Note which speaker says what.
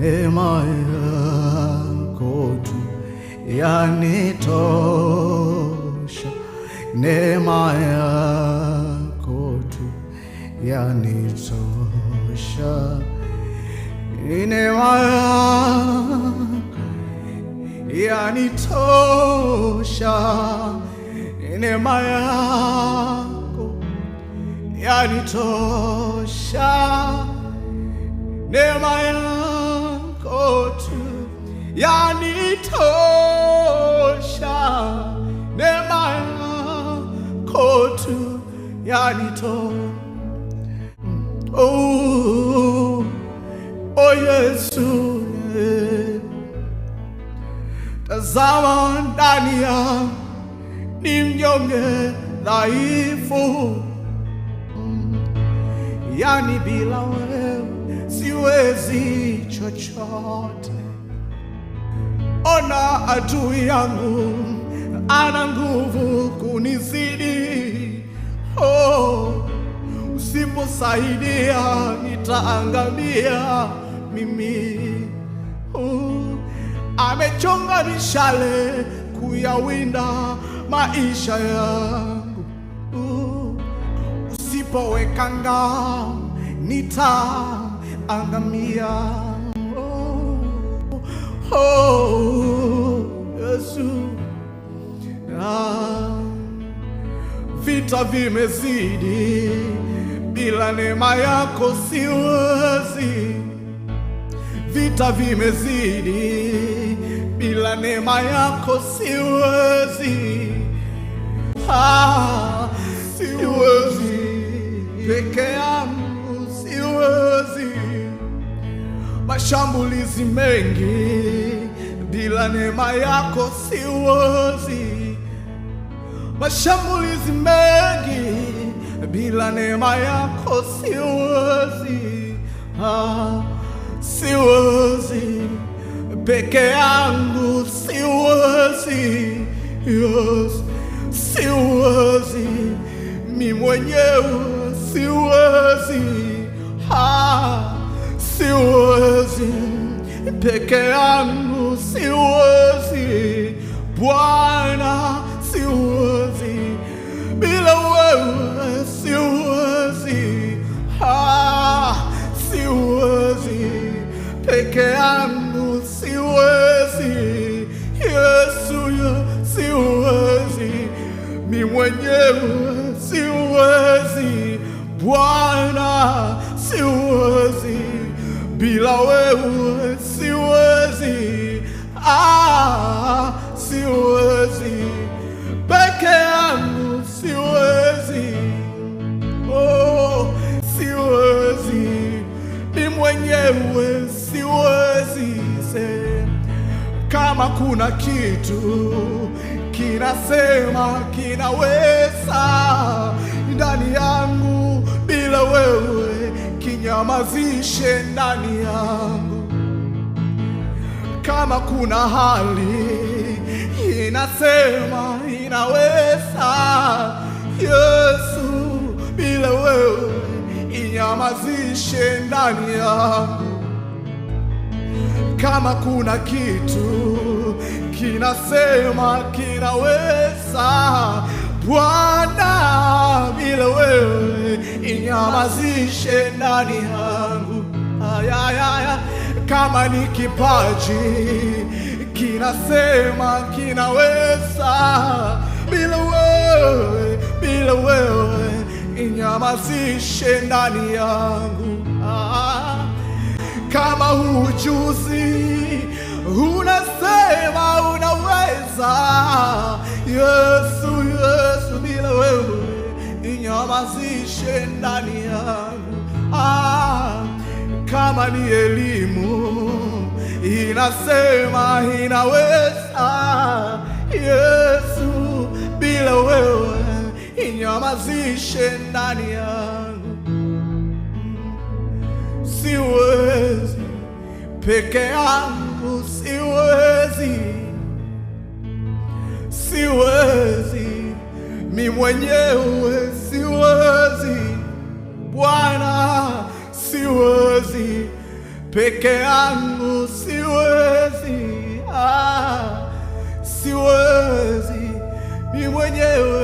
Speaker 1: neema yako tu yanitosha, neema yako tu yanitosha, neema yako yanitosha, neema yako yanitosha, neema yako tu yanitosha, neema yako tu yanitosha. Oh, oh Yesu, tazama ndani yangu ni mnyonge dhaifu, yani bila wewe siwezi chochote. Ona adui yangu ana nguvu kunizidi, oh, usiposaidia nitaangamia mimi. Amechonga mishale kuyawinda maisha yangu, usipoweka ngao nitaangamia. Oh, Yesu, vita vimezidi, bila neema yako siwezi. Vita vimezidi, bila neema yako siwezi. Siwezi peke yangu, siwezi. Mashambulizi mengi, bila neema yako siwezi. Mashambulizi mengi, bila neema yako siwezi. Siwezi peke yangu, siwezi. Yes, siwezi mimi mwenyewe, siwezi. Siwezi peke yangu, siwezi. Bwana, siwezi bila wewe, siwezi. Siwezi peke yangu, siwezi. Yesu, siwezi mimi mwenyewe, siwezi. Bwana, siwezi bila wewe, siwezi. Siwezi peke yangu, siwezi. Oh, siwezi mimi mwenyewe, siwezi. Kama kuna kitu kinasema kinaweza ndani yangu, bila wewe kinyamazishe ndani yangu. Kama kuna hali inasema inaweza, Yesu, bila wewe inyamazishe ndani yangu. Kama kuna kitu kinasema kinaweza, Bwana, bila wewe inyamazishe ndani yangu. Kama ni kipaji kinasema kinaweza, bila wewe inyamazishe ndani yangu. Kama ujuzi unasema unaweza, Yesu, bila wewe inyamazishe ndani yangu. Kama ni elimu inasema inaweza, Yesu, bila wewe inyamazishe ndani yangu. Siwezi peke yangu, siwezi. Siwezi mimi mwenyewe, siwezi. Bwana, siwezi peke yangu siwezi, siwezi mimi mwenyewe